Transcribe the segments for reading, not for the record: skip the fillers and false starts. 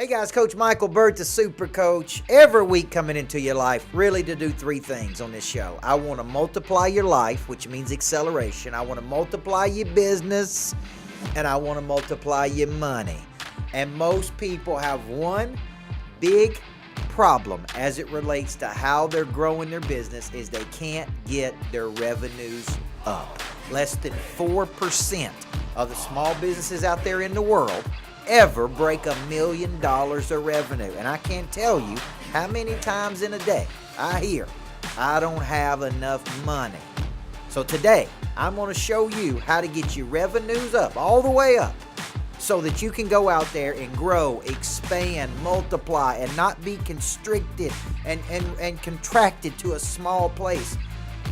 Hey guys, Coach Michael Burt, the Super Coach. Every week coming into your life, really to do three things on this show. I want to multiply your life, which means acceleration. I want to multiply your business, and I want to multiply your money. And most people have one big problem as it relates to how they're growing their business is they can't get their revenues up. Less than 4% of the small businesses out there in the world ever break $1 million of revenue. And I can't tell you how many times in a day I hear, I don't have enough money. So today, I'm going to show you how to get your revenues up, all the way up, so that you can go out there and grow, expand, multiply, and not be constricted and contracted to a small place.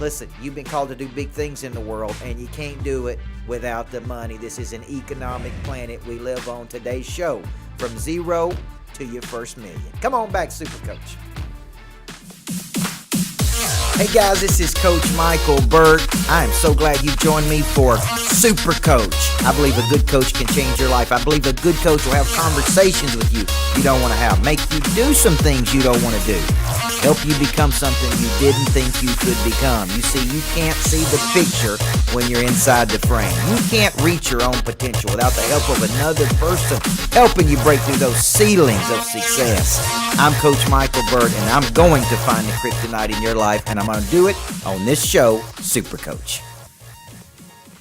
Listen, you've been called to do big things in the world, and you can't do it without the money. This is an economic planet we live on. Today's show, from zero to your first million. Come on back, Super Coach. Hey guys, this is Coach Michael Burt. I am so glad you joined me for Super Coach. I believe a good coach can change your life. I believe a good coach will have conversations with you don't want to have, make you do some things you don't want to do, help you become something you didn't think you could become. You see, you can't see the picture when you're inside the frame. You can't reach your own potential without the help of another person helping you break through those ceilings of success. I'm Coach Michael Burt, and I'm going to find the kryptonite in your life, and I'm going to do it on this show, Super Coach.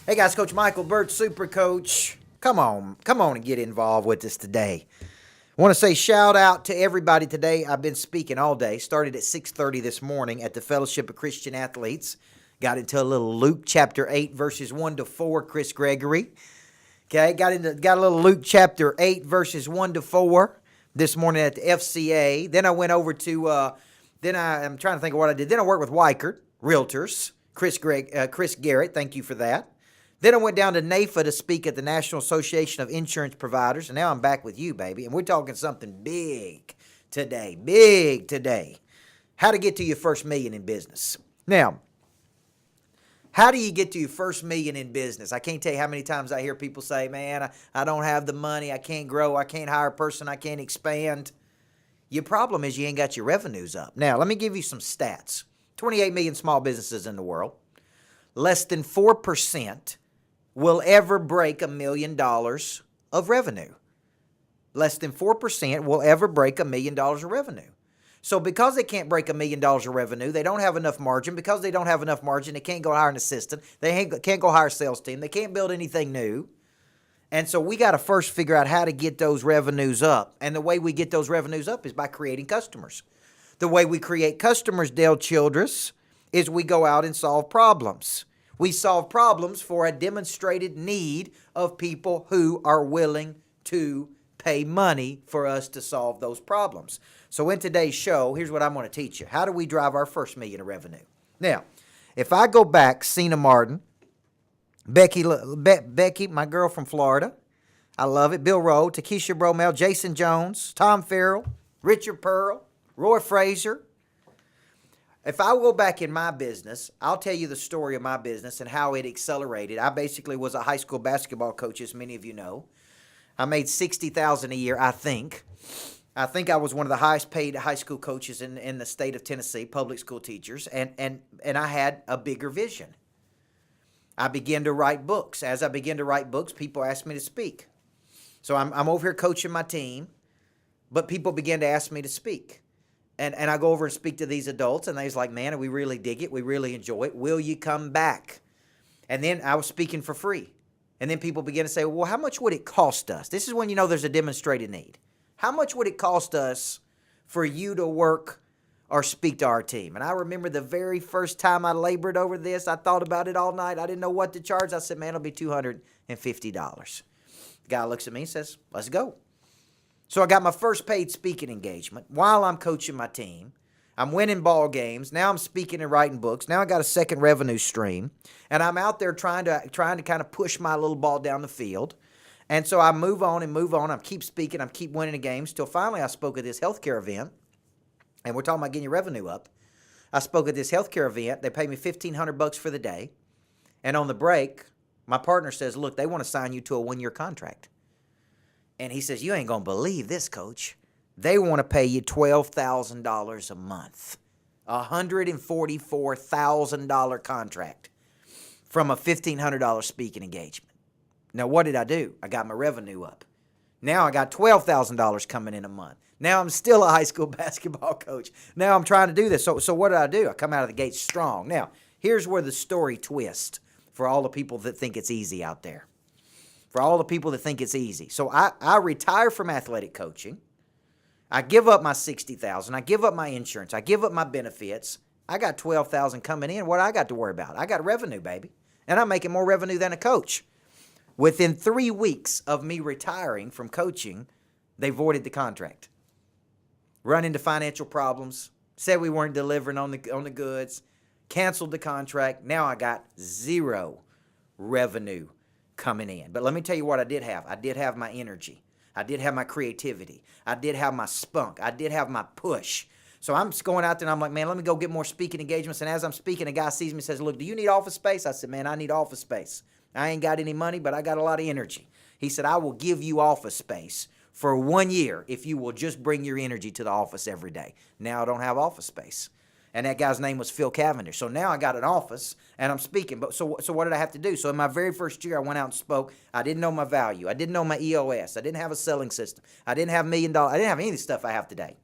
Hey guys, Coach Michael Burt, Super Coach. Come on and get involved with us today. I want to say shout out to everybody today. I've been speaking all day. Started at 6:30 this morning at the Fellowship of Christian Athletes. Got into a little Luke chapter 8 verses 1 to 4, Chris Gregory. Okay, got a little Luke chapter 8 verses 1 to 4 this morning at the FCA. Then I went over to, I'm trying to think of what I did. Then I worked with Weichert Realtors, Chris Garrett. Thank you for that. Then I went down to NAFA to speak at the National Association of Insurance Providers, and now I'm back with you, baby. And we're talking something big today. How to get to your first million in business. Now, how do you get to your first million in business? I can't tell you how many times I hear people say, man, I don't have the money, I can't grow, I can't hire a person, I can't expand. Your problem is you ain't got your revenues up. Now, let me give you some stats. 28 million small businesses in the world. Less than 4% will ever break $1 million of revenue. Less than 4% will ever break $1 million of revenue. So because they can't break $1 million of revenue, they don't have enough margin. Because they don't have enough margin, they can't go hire an assistant. They can't go hire a sales team. They can't build anything new. And so we got to first figure out how to get those revenues up. And the way we get those revenues up is by creating customers. The way we create customers, Dale Childress, is we go out and solve problems. We solve problems for a demonstrated need of people who are willing to pay money for us to solve those problems. So in today's show, here's what I'm going to teach you. How do we drive our first million of revenue? Now, if I go back, Cena Martin, Becky, my girl from Florida, I love it, Bill Rowe, Takesha Bromell, Jason Jones, Tom Farrell, Richard Pearl, Roy Fraser. If I go back in my business, I'll tell you the story of my business and how it accelerated. I basically was a high school basketball coach, as many of you know. I made $60,000 a year, I think. I think I was one of the highest paid high school coaches in the state of Tennessee, public school teachers, and I had a bigger vision. I began to write books. As I began to write books, people asked me to speak. So I'm over here coaching my team, but people began to ask me to speak. And I go over and speak to these adults, and they're like, man, we really dig it. We really enjoy it. Will you come back? And then I was speaking for free. And then people begin to say, well, how much would it cost us? This is when you know there's a demonstrated need. How much would it cost us for you to work or speak to our team? And I remember the very first time I labored over this, I thought about it all night. I didn't know what to charge. I said, man, it'll be $250. The guy looks at me and says, let's go. So I got my first paid speaking engagement while I'm coaching my team. I'm winning ball games. Now I'm speaking and writing books. Now I got a second revenue stream. And I'm out there trying to kind of push my little ball down the field. And so I move on. I keep speaking. I keep winning the games till finally I spoke at this healthcare event. And we're talking about getting your revenue up. I spoke at this healthcare event. They paid me $1,500 for the day. And on the break, my partner says, look, they want to sign you to a 1-year contract. And he says, you ain't going to believe this, Coach. They want to pay you $12,000 a month, a $144,000 contract from a $1,500 speaking engagement. Now, what did I do? I got my revenue up. Now I got $12,000 coming in a month. Now I'm still a high school basketball coach. Now I'm trying to do this. So what did I do? I come out of the gate strong. Now, here's where the story twists for all the people that think it's easy out there. For all the people that think it's easy. So I retire from athletic coaching. I give up my $60,000. I give up my insurance. I give up my benefits. I got $12,000 coming in. What I got to worry about? I got revenue, baby. And I'm making more revenue than a coach. Within 3 weeks of me retiring from coaching, they voided the contract. Run into financial problems. Said we weren't delivering on the goods. Canceled the contract. Now I got zero revenue coming in. But let me tell you what I did have. I did have my energy. I did have my creativity. I did have my spunk. I did have my push. So I'm just going out there and I'm like, man, let me go get more speaking engagements. And as I'm speaking, a guy sees me and says, look, do you need office space? I said, man, I need office space. I ain't got any money, but I got a lot of energy. He said, I will give you office space for 1 year if you will just bring your energy to the office every day. Now I don't have office space. And that guy's name was Phil Cavendish. So now I got an office and I'm speaking. But so what did I have to do? So in my very first year, I went out and spoke. I didn't know my value. I didn't know my EOS. I didn't have a selling system. I didn't have $1 million. I didn't have any of the stuff I have today.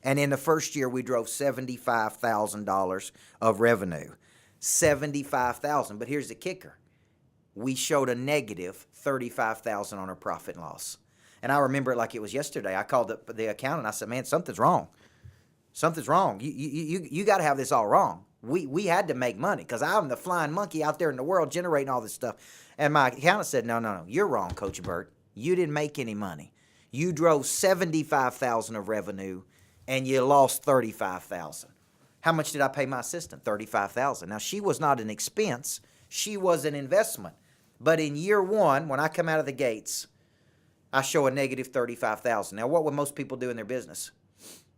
And in the first year, we drove $75,000 of revenue. $75,000. But here's the kicker. We showed a negative $35,000 on our profit and loss. And I remember it like it was yesterday. I called the accountant. I said, man, something's wrong. Something's wrong. You got to have this all wrong. We had to make money because I'm the flying monkey out there in the world generating all this stuff. And my accountant said, no, you're wrong, Coach Burt. You didn't make any money. You drove $75,000 of revenue and you lost $35,000. How much did I pay my assistant? $35,000. Now, she was not an expense. She was an investment. But in year one, when I come out of the gates, I show a negative $35,000. Now, what would most people do in their business?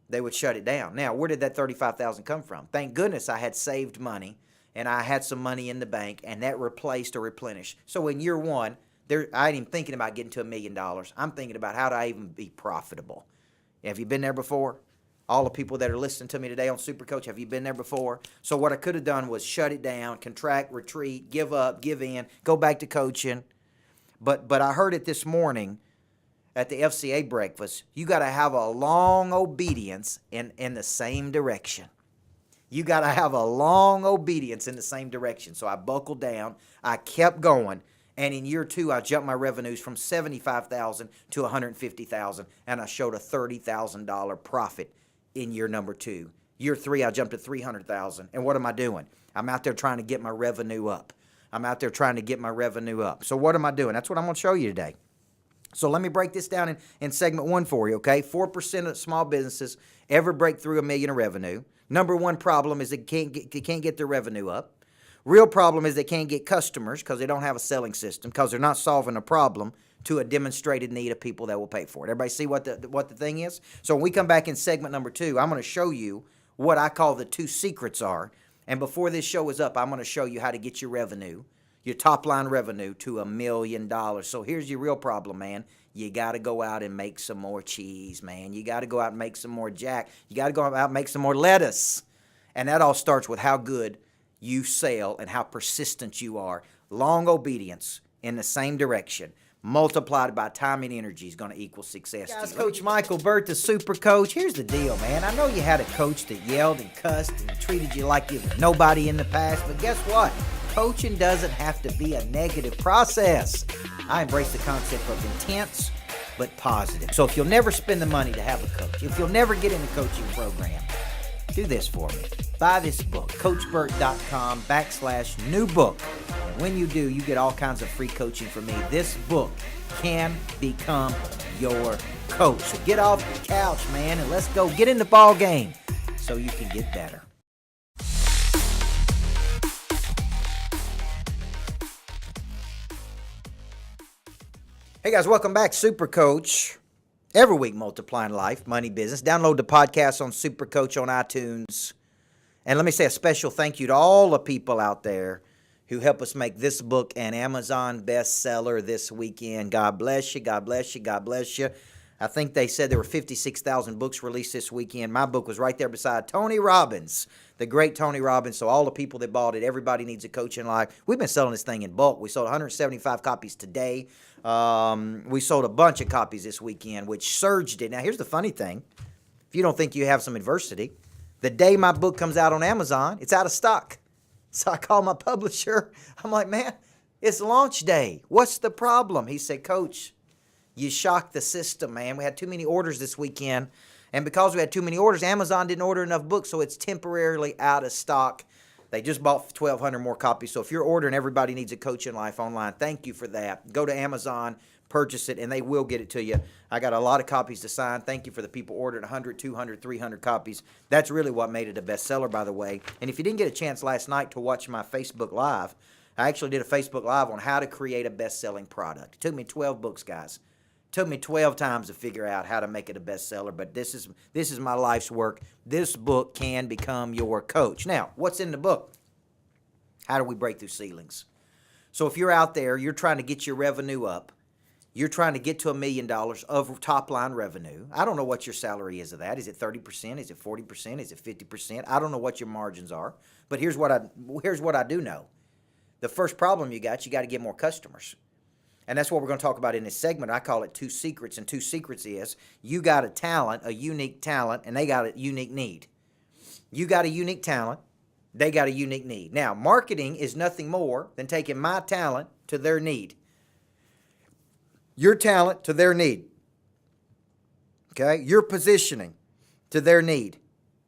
They would shut it down. Now, where did that $35,000 come from? Thank goodness I had saved money and I had some money in the bank and that replaced or replenished. So in year one, I ain't even thinking about getting to $1 million. I'm thinking about how do I even be profitable. Have you been there before? All the people that are listening to me today on Super Coach, have you been there before? So what I could have done was shut it down, contract, retreat, give up, give in, go back to coaching. But I heard it this morning at the FCA breakfast. You got to have a long obedience in the same direction. You got to have a long obedience in the same direction. So I buckled down. I kept going. And in year two, I jumped my revenues from $75,000 to $150,000, and I showed a $30,000 profit in year number two. Year three, I jumped to $300,000. And what am I doing? I'm out there trying to get my revenue up. So what am I doing? That's what I'm going to show you today. So let me break this down in segment one for you, okay? 4% of small businesses ever break through $1 million in revenue. Number one problem is they can't get their revenue up. Real problem is they can't get customers because they don't have a selling system, because they're not solving a problem to a demonstrated need of people that will pay for it. Everybody see what the thing is? So when we come back in segment number two, I'm going to show you what I call the two secrets are. And before this show is up, I'm going to show you how to get your revenue, your top line revenue, to $1 million. So here's your real problem, man. You got to go out and make some more cheese, man. You got to go out and make some more jack. You got to go out and make some more lettuce. And that all starts with how good you sell and how persistent you are. Long obedience in the same direction, multiplied by time and energy, is going to equal success. Guys, Coach Michael Burt, the Super Coach. Here's the deal, man. I know you had a coach that yelled and cussed and treated you like you were nobody in the past, but guess what? Coaching doesn't have to be a negative process. I embrace the concept of intense but positive. So if you'll never spend the money to have a coach, if you'll never get in the coaching program, do this for me. Buy this book, CoachBurt.com/new book. And when you do, you get all kinds of free coaching from me. This book can become your coach. So get off the couch, man, and let's go get in the ball game so you can get better. Hey guys, welcome back. Super Coach. Every week multiplying life, money, business. Download the podcast on Super Coach on iTunes. And let me say a special thank you to all the people out there who help us make this book an Amazon bestseller this weekend. God bless you. God bless you. God bless you. I think they said there were 56,000 books released this weekend. My book was right there beside Tony Robbins, the great Tony Robbins. So all the people that bought it, everybody needs a coach in life. We've been selling this thing in bulk. We sold 175 copies today. We sold a bunch of copies this weekend, which surged it. Now, here's the funny thing. If you don't think you have some adversity, the day my book comes out on Amazon, it's out of stock. So I call my publisher. I'm like, man, it's launch day. What's the problem? He said, Coach, you shocked the system, man. We had too many orders this weekend. And because we had too many orders, Amazon didn't order enough books, so it's temporarily out of stock. They just bought 1,200 more copies. So if you're ordering Everybody Needs a Coach in Life online, thank you for that. Go to Amazon, purchase it, and they will get it to you. I got a lot of copies to sign. Thank you for the people ordering 100, 200, 300 copies. That's really what made it a bestseller, by the way. And if you didn't get a chance last night to watch my Facebook Live, I actually did a Facebook Live on how to create a best-selling product. It took me 12 books, guys. Took me 12 times to figure out how to make it a bestseller, but this is my life's work. This book can become your coach. Now, what's in the book? How do we break through ceilings? So if you're out there, you're trying to get your revenue up. You're trying to get to $1 million of top-line revenue. I don't know what your salary is of that. Is it 30%? Is it 40%? Is it 50%? I don't know what your margins are, but here's what I do know. The first problem you got to get more customers. And that's what we're going to talk about in this segment. I call it 2 secrets, and 2 secrets is you got a talent, a unique talent, and they got a unique need. You got a unique talent, they got a unique need. Now, marketing is nothing more than taking my talent to their need. Your talent to their need. Okay? Your positioning to their need.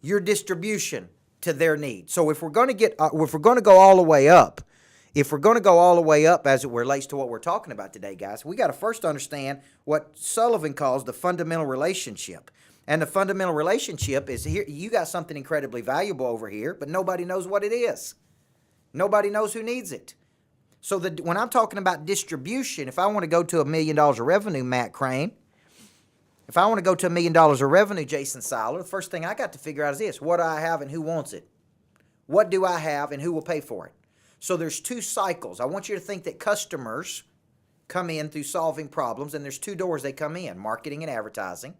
Your distribution to their need. So if we're going to go all the way up, as it relates to what we're talking about today, guys, we got to first understand what Sullivan calls the fundamental relationship. And the fundamental relationship is here. You got something incredibly valuable over here, but nobody knows what it is. Nobody knows who needs it. So when I'm talking about distribution, if I want to go to $1 million of revenue, Matt Crane, if I want to go to $1 million of revenue, Jason Seiler, the first thing I got to figure out is this: what do I have and who wants it? What do I have and who will pay for it? So there's 2 cycles. I want you to think that customers come in through solving problems, and there's 2 doors they come in: marketing and advertising,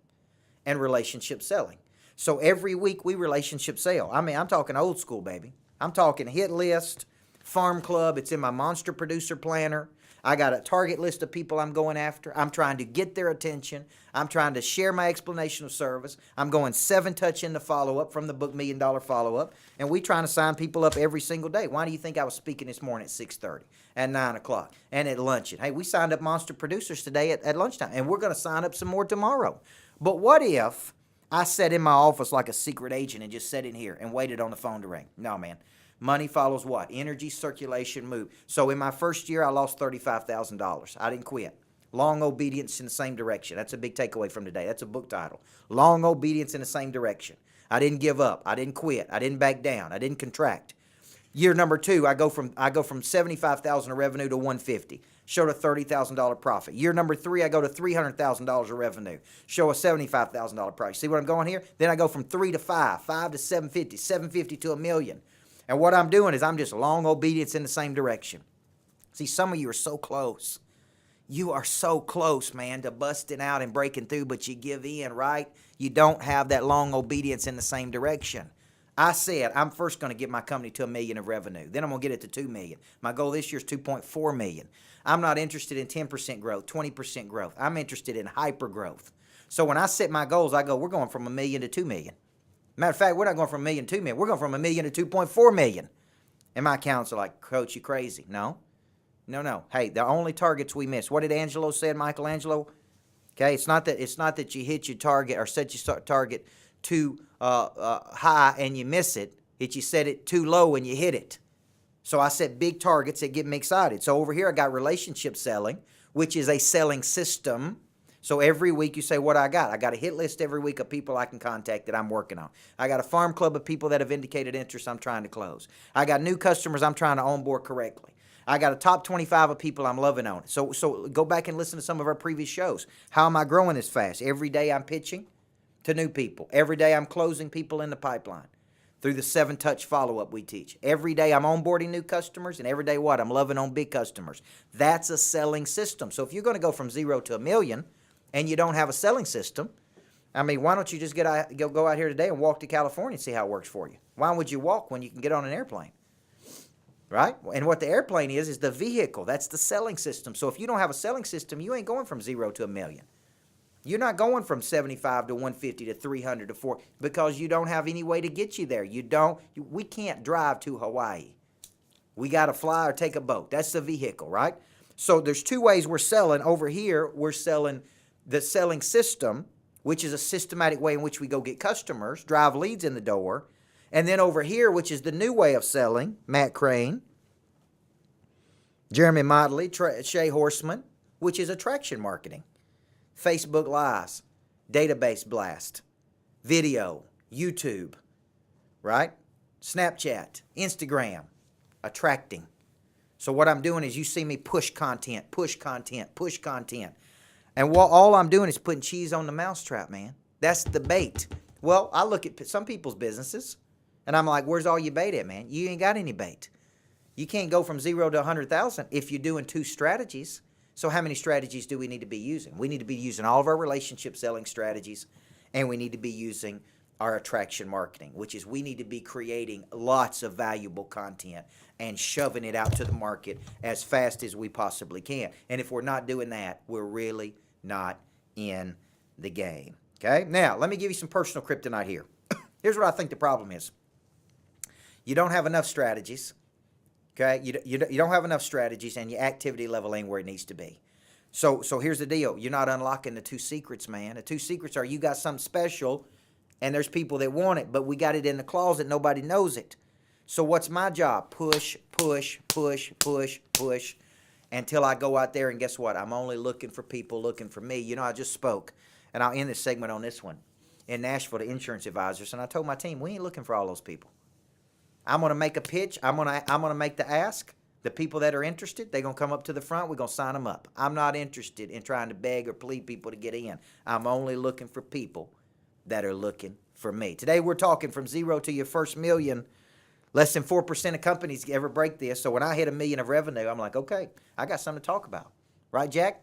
and relationship selling. So every week we relationship sell. I mean, I'm talking old school, baby. I'm talking hit list, farm club. It's in my monster producer planner. I got a target list of people I'm going after. I'm trying to get their attention. I'm trying to share my explanation of service. I'm going 7-touch in the follow-up from the book $1 Million Follow-Up. And we trying to sign people up every single day. Why do you think I was speaking this morning at 6:30, at 9 o'clock, and at luncheon? Hey, we signed up monster producers today at lunchtime, and we're going to sign up some more tomorrow. But what if I sat in my office like a secret agent and just sat in here and waited on the phone to ring? No, man. Money follows what? Energy, circulation, move. So in my first year, I lost $35,000. I didn't quit. Long obedience in the same direction. That's a big takeaway from today. That's a book title. Long obedience in the same direction. I didn't give up. I didn't quit. I didn't back down. I didn't contract. Year number 2, I go from $75,000 of revenue to $150. Showed a $30,000 profit. Year number 3, I go to $300,000 of revenue. Show a $75,000 profit. See what I'm going here? Then I go from 3 to 5, 5 to 750, 750 to $1 million. And what I'm doing is I'm just long obedience in the same direction. See, some of you are so close. You are so close, man, to busting out and breaking through, but you give in, right? You don't have that long obedience in the same direction. I said I'm first going to get my company to $1 million of revenue. Then I'm going to get it to $2 million. My goal this year is $2.4 million. I'm not interested in 10% growth, 20% growth. I'm interested in hyper growth. So when I set my goals, I go, we're going from $1 million to $2 million. Matter of fact, we're not going from $1 million to $2 million. We're going from $1 million to $2.4 million. And my accountants are like, Coach, you crazy. No. Hey, the only targets we miss. What did Angelo say, Michelangelo? Okay, it's not that you hit your target or set your target too high and you miss it. It's you set it too low and you hit it. So I set big targets that get me excited. So over here I got relationship selling, which is a selling system. So every week you say, what I got? I got a hit list every week of people I can contact that I'm working on. I got a farm club of people that have indicated interest I'm trying to close. I got new customers I'm trying to onboard correctly. I got a top 25 of people I'm loving on it. So go back and listen to some of our previous shows. How am I growing this fast? Every day I'm pitching to new people. Every day I'm closing people in the pipeline through the 7-touch follow-up we teach. Every day I'm onboarding new customers, and every day what? I'm loving on big customers. That's a selling system. So if you're going to go from 0 to $1 million, and you don't have a selling system, I mean, why don't you just go out here today and walk to California and see how it works for you? Why would you walk when you can get on an airplane? Right? And what the airplane is the vehicle. That's the selling system. So if you don't have a selling system, you ain't going from 0 to $1 million. You're not going from 75 to 150 to 300 to 4 because you don't have any way to get you there. We can't drive to Hawaii. We got to fly or take a boat. That's the vehicle, right? So there's two ways we're selling. Over here, we're selling the selling system, which is a systematic way in which we go get customers, drive leads in the door. And then over here, which is the new way of selling, Matt Crane, Jeremy Motley, Shay Horseman, which is attraction marketing. Facebook Lives, database blast, video, YouTube, right? Snapchat, Instagram, attracting. So what I'm doing is you see me push content, push content, push content. And all I'm doing is putting cheese on the mousetrap, man. That's the bait. Well, I look at some people's businesses, and I'm like, where's all your bait at, man? You ain't got any bait. You can't go from 0 to 100,000 if you're doing 2 strategies. So how many strategies do we need to be using? We need to be using all of our relationship selling strategies, and we need to be using our attraction marketing, which is we need to be creating lots of valuable content and shoving it out to the market as fast as we possibly can. And if we're not doing that, we're really not in the game. Okay? Now, let me give you some personal kryptonite here. Here's what I think the problem is. You don't have enough strategies. Okay, you don't have enough strategies, and your activity level ain't where it needs to be. So here's the deal. You're not unlocking the 2 secrets, man. The 2 secrets are you got something special, and there's people that want it, but we got it in the closet. Nobody knows it. So what's my job? Push, push, push, push, push, until I go out there, and guess what? I'm only looking for people looking for me. You know, I just spoke, and I'll end this segment on this one, in Nashville to insurance advisors, and I told my team, we ain't looking for all those people. I'm going to make a pitch. I'm going to make the ask. The people that are interested, they're going to come up to the front. We're going to sign them up. I'm not interested in trying to beg or plead people to get in. I'm only looking for people that are looking for me. Today we're talking from 0 to your first million. Less than 4% of companies ever break this. So when I hit $1 million of revenue, I'm like, okay, I got something to talk about. Right, Jack?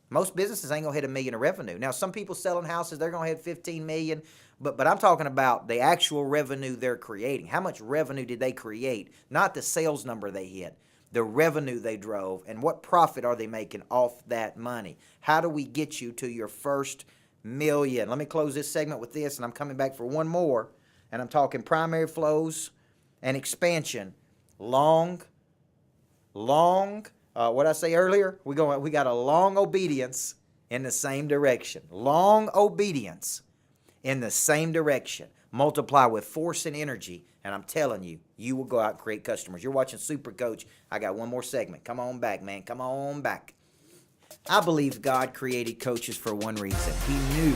Most businesses ain't going to hit $1 million of revenue. Now, some people selling houses, they're going to hit 15 million. But I'm talking about the actual revenue they're creating. How much revenue did they create? Not the sales number they hit. The revenue they drove, and what profit are they making off that money? How do we get you to your first million? Let me close this segment with this, and I'm coming back for one more. And I'm talking primary flows and expansion. What I say earlier? We got a long obedience in the same direction. Long obedience in the same direction. Multiply with force and energy, and I'm telling you, you will go out and create customers. You're watching Super Coach. I got one more segment. Come on back, man. Come on back. I believe God created coaches for one reason. He knew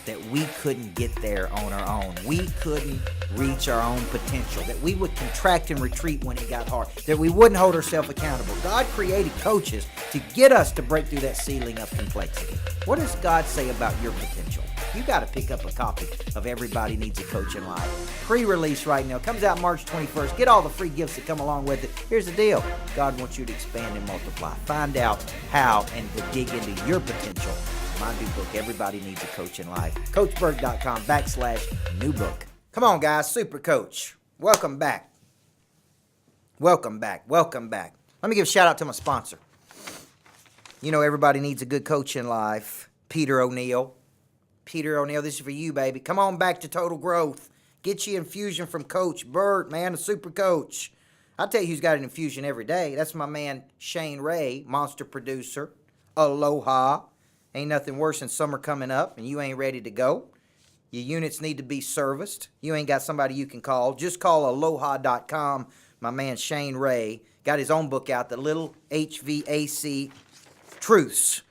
that we couldn't get there on our own. We couldn't reach our own potential, that we would contract and retreat when it got hard, that we wouldn't hold ourselves accountable. God created coaches to get us to break through that ceiling of complexity. What does God say about your potential? You got to pick up a copy of Everybody Needs a Coach in Life. Pre-release right now. Comes out March 21st. Get all the free gifts that come along with it. Here's the deal. God wants you to expand and multiply. Find out how and to dig into your potential. My new book, Everybody Needs a Coach in Life. CoachBurg.com/new book. Come on, guys. Super Coach. Welcome back. Welcome back. Welcome back. Let me give a shout out to my sponsor. You know, everybody needs a good coach in life. Peter O'Neill. Peter O'Neill, this is for you, baby. Come on back to Total Growth. Get you infusion from Coach Burt, man, a super coach. I'll tell you who's got an infusion every day. That's my man Shane Ray, monster producer. Aloha. Ain't nothing worse than summer coming up and you ain't ready to go. Your units need to be serviced. You ain't got somebody you can call. Just call aloha.com. My man Shane Ray got his own book out, The Little HVAC Truths.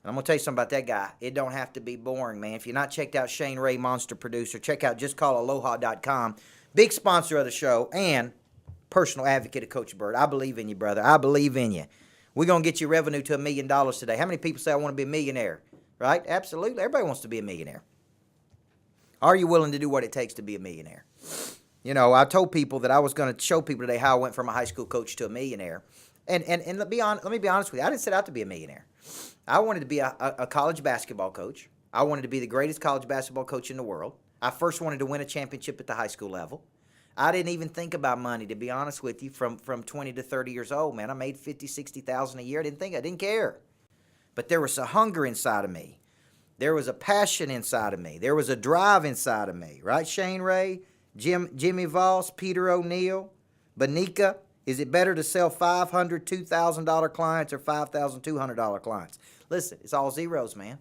And I'm going to tell you something about that guy. It don't have to be boring, man. If you're not checked out Shane Ray, monster producer, check out justcallaloha.com. Big sponsor of the show and personal advocate of Coach Burt. I believe in you, brother. I believe in you. We're going to get your revenue to $1 million today. How many people say I want to be a millionaire? Right? Absolutely. Everybody wants to be a millionaire. Are you willing to do what it takes to be a millionaire? You know, I told people that I was going to show people today how I went from a high school coach to a millionaire. And let me be honest with you. I didn't set out to be a millionaire. I wanted to be a college basketball coach. I wanted to be the greatest college basketball coach in the world. I first wanted to win a championship at the high school level. I didn't even think about money, to be honest with you, from 20 to 30 years old, man. I made 50, 60,000 a year. I didn't care. But there was a hunger inside of me. There was a passion inside of me. There was a drive inside of me, right? Shane Ray, Jimmy Voss, Peter O'Neill, Bonica. Is it better to sell $500, $2,000 clients or $5,200 clients? Listen, it's all zeros, man.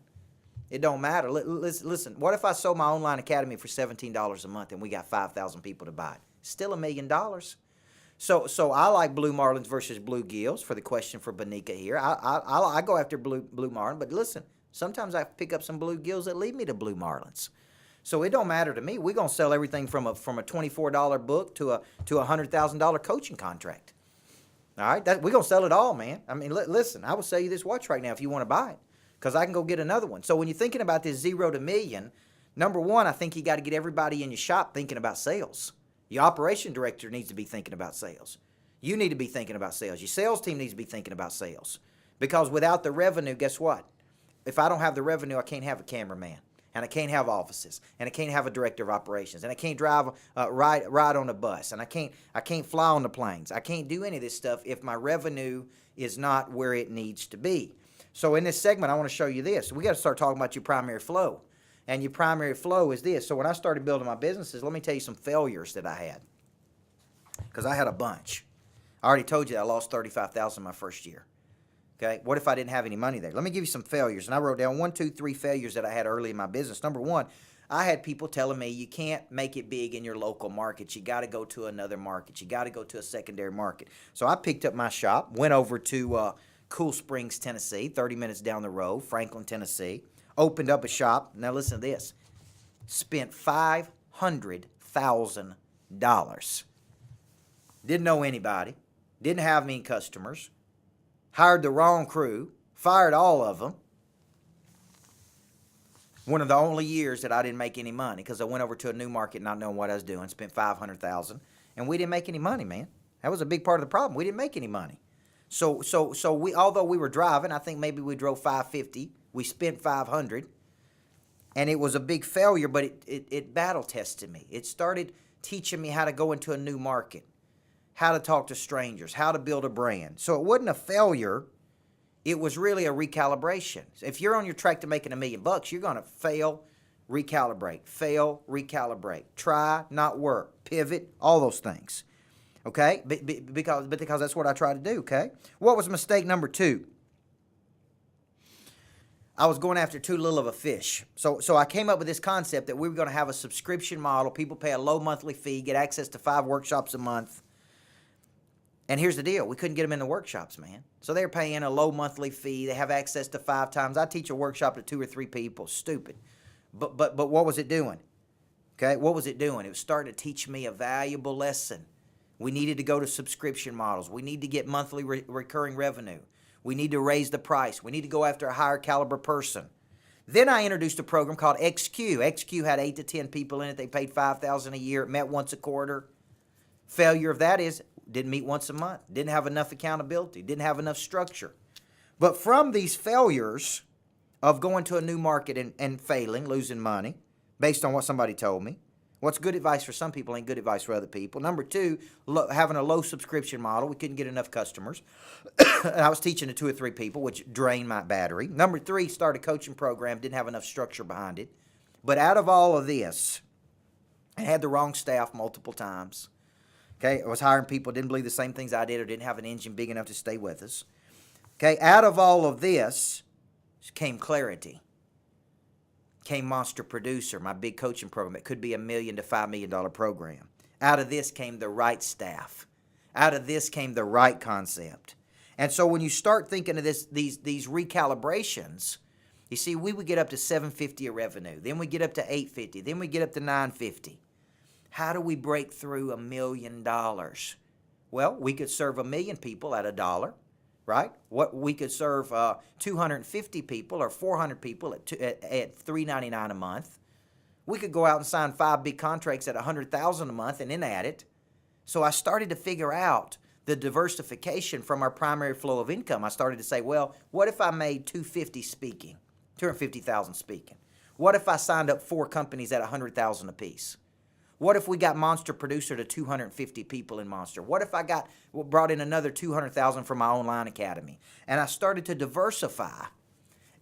It don't matter. Listen, what if I sold my online academy for $17 a month and we got 5,000 people to buy it? Still $1 million. So I like blue marlins versus blue gills for the question for Bonica here. I go after blue marlin, but listen, sometimes I pick up some blue gills that lead me to blue marlins. So it don't matter to me. We're gonna sell everything from a $24 book to a $100,000 coaching contract. All right, we're gonna sell it all, man. I mean, listen, I will sell you this watch right now if you want to buy it, because I can go get another one. So when you're thinking about this 0 to million, number one, I think you got to get everybody in your shop thinking about sales. Your operation director needs to be thinking about sales. You need to be thinking about sales. Your sales team needs to be thinking about sales, because without the revenue, guess what? If I don't have the revenue, I can't have a cameraman. And I can't have offices, and I can't have a director of operations, and I can't drive ride on a bus, and I can't fly on the planes. I can't do any of this stuff if my revenue is not where it needs to be. So in this segment, I want to show you this. We got to start talking about your primary flow, and your primary flow is this. So when I started building my businesses, let me tell you some failures that I had, because I had a bunch. I already told you that I lost $35,000 my first year. Okay, what if I didn't have any money there? Let me give you some failures. And I wrote down 1, 2, 3 failures that I had early in my business. Number one, I had people telling me you can't make it big in your local market. You got to go to another market. You got to go to a secondary market. So I picked up my shop, went over to Cool Springs, Tennessee, 30 minutes down the road, Franklin, Tennessee, opened up a shop. Now listen to this. Spent $500,000. Didn't know anybody. Didn't have any customers. Hired the wrong crew, fired all of them. One of the only years that I didn't make any money, because I went over to a new market not knowing what I was doing, spent $500,000, and we didn't make any money, man. That was a big part of the problem. We didn't make any money. So we, although we were driving, I think maybe we drove 550, we spent 500, and it was a big failure, but it battle tested me. It started teaching me how to go into a new market, how to talk to strangers, how to build a brand. So it wasn't a failure. It was really a recalibration. If you're on your track to making $1 million, you're going to fail, recalibrate, try, not work, pivot, all those things. Okay? Because that's what I try to do, okay? What was mistake number 2? I was going after too little of a fish. So I came up with this concept that we were going to have a subscription model. People pay a low monthly fee, get access to 5 workshops a month. And here's the deal. We couldn't get them in the workshops, man. So they're paying a low monthly fee. They have access to 5 times. I teach a workshop to 2 or 3 people. Stupid. But what was it doing? Okay, what was it doing? It was starting to teach me a valuable lesson. We needed to go to subscription models. We need to get monthly recurring revenue. We need to raise the price. We need to go after a higher caliber person. Then I introduced a program called XQ. XQ had 8 to 10 people in it. They paid $5,000 a year. It met once a quarter. Failure of that is didn't meet once a month, didn't have enough accountability, didn't have enough structure. But from these failures of going to a new market and failing, losing money, based on what somebody told me, what's good advice for some people ain't good advice for other people. Number 2, having a low subscription model. We couldn't get enough customers. And I was teaching to 2 or 3 people, which drained my battery. Number 3, started a coaching program, didn't have enough structure behind it. But out of all of this, I had the wrong staff multiple times. Okay, I was hiring people, didn't believe the same things I did, or didn't have an engine big enough to stay with us. Okay, out of all of this came clarity. Came Monster Producer, my big coaching program. It could be $1 million to $5 million program. Out of this came the right staff. Out of this came the right concept. And so when you start thinking of these recalibrations, you see, we would get up to $750 of revenue. Then we get up to $850. Then we get up to $950. How do we break through $1 million? Well, we could serve 1 million people at $1, right? What we could serve 250 people or 400 people at $3.99 a month. We could go out and sign 5 big contracts at $100,000 a month and then add it. So I started to figure out the diversification from our primary flow of income, I started to say, well, what if I made $250,000 speaking? What if I signed up 4 companies at $100,000 apiece? What if we got Monster Producer to 250 people in Monster? What if I brought in another 200,000 from my online academy? And I started to diversify,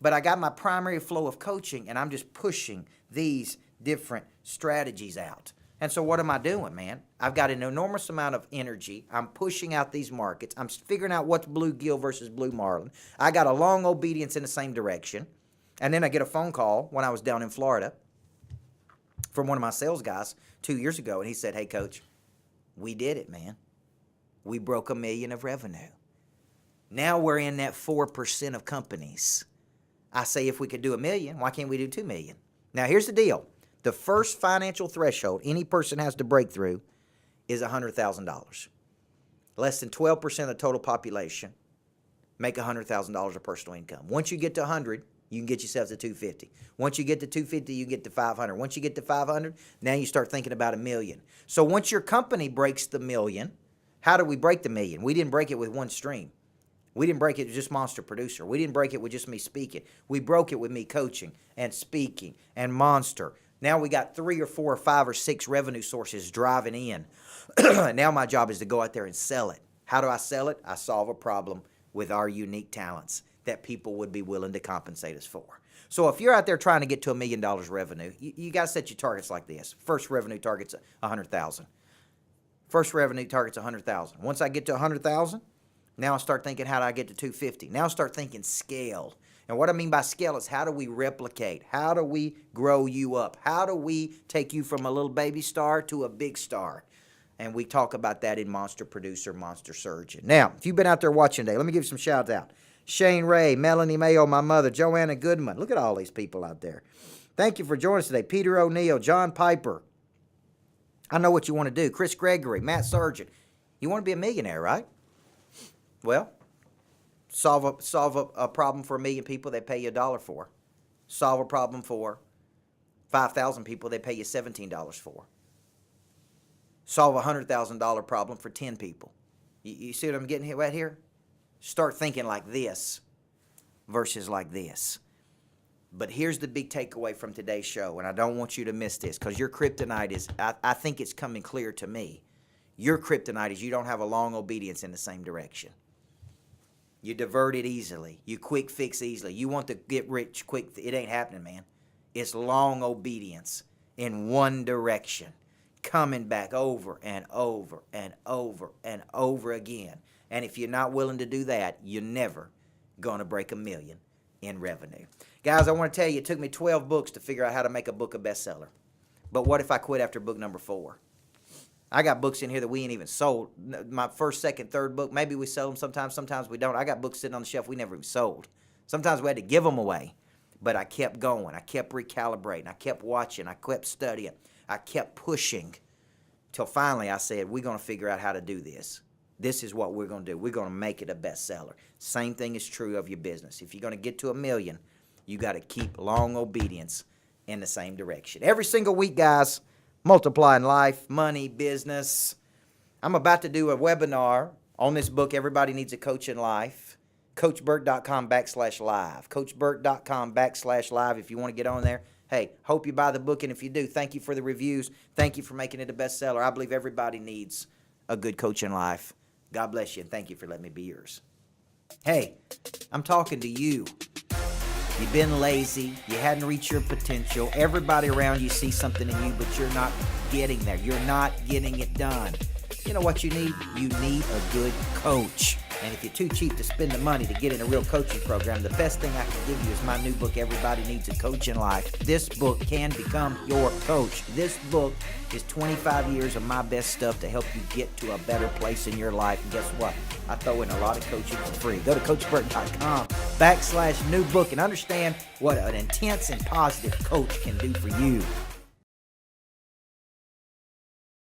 but I got my primary flow of coaching, and I'm just pushing these different strategies out. And so what am I doing, man? I've got an enormous amount of energy. I'm pushing out these markets. I'm figuring out what's bluegill versus blue marlin. I got a long obedience in the same direction. And then I get a phone call when I was down in Florida from one of my sales guys 2 years ago, and he said, hey, Coach, we did it, man. We broke $1 million of revenue. Now we're in that 4% of companies. I say, if we could do $1 million, why can't we do $2 million? Now, here's the deal. The first financial threshold any person has to break through is $100,000. Less than 12% of the total population make $100,000 of personal income. Once you get to 100, you can get yourself to 250. Once you get to 250, you get to 500. Once you get to 500, now you start thinking about $1 million. So once your company breaks the $1 million, how do we break the $1 million? We didn't break it with one stream. We didn't break it with just Monster Producer. We didn't break it with just me speaking. We broke it with me coaching and speaking and Monster. Now we got 3 or 4 or 5 or 6 revenue sources driving in. Now my job is to go out there and sell it. How do I sell it? I solve a problem with our unique talents that people would be willing to compensate us for. So if you're out there trying to get to $1 million revenue, you got to set your targets like this. First revenue target's $100,000. First revenue target's $100,000. Once I get to $100,000, now I start thinking, how do I get to $250,000? Now I start thinking scale. And what I mean by scale is, how do we replicate? How do we grow you up? How do we take you from a little baby star to a big star? And we talk about that in Monster Producer, Monster Surgeon. Now, if you've been out there watching today, let me give you some shout out. Shane Ray, Melanie Mayo, my mother, Joanna Goodman. Look at all these people out there. Thank you for joining us today. Peter O'Neill, John Piper. I know what you want to do. Chris Gregory, Matt Sargent. You want to be a millionaire, right? Well, solve a problem for 1 million people, they pay you $1 for. Solve a problem for 5,000 people, they pay you $17 for. Solve a $100,000 problem for 10 people. You see what I'm getting right here? Start thinking like this versus like this. But here's the big takeaway from today's show, and I don't want you to miss this, because your kryptonite is, I think it's coming clear to me. Your kryptonite is you don't have a long obedience in the same direction. You divert it easily. You quick fix easily. You want to get rich quick. It ain't happening, man. It's long obedience in one direction, coming back over and over and over and over again. And if you're not willing to do that, you're never going to break $1 million in revenue. Guys, I want to tell you, it took me 12 books to figure out how to make a book a bestseller. But what if I quit after book number 4? I got books in here that we ain't even sold. My first, second, third book, maybe we sell them sometimes. Sometimes we don't. I got books sitting on the shelf we never even sold. Sometimes we had to give them away. But I kept going. I kept recalibrating. I kept watching. I kept studying. I kept pushing till finally I said, we're going to figure out how to do this. This is what we're going to do. We're going to make it a bestseller. Same thing is true of your business. If you're going to get to $1 million, you got to keep long obedience in the same direction. Every single week, guys, multiplying life, money, business. I'm about to do a webinar on this book, Everybody Needs a Coach in Life. CoachBurt.com/live. CoachBurt.com/live if you want to get on there. Hey, hope you buy the book, and if you do, thank you for the reviews. Thank you for making it a bestseller. I believe everybody needs a good coach in life. God bless you, and thank you for letting me be yours. Hey, I'm talking to you. You've been lazy. You hadn't reached your potential. Everybody around you sees something in you, but you're not getting there. You're not getting it done. You know what you need? You need a good coach. And if you're too cheap to spend the money to get in a real coaching program, the best thing I can give you is my new book, Everybody Needs a Coach in Life. This book can become your coach. This book is 25 years of my best stuff to help you get to a better place in your life. And guess what? I throw in a lot of coaching for free. Go to CoachBurt.com/new book and understand what an intense and positive coach can do for you.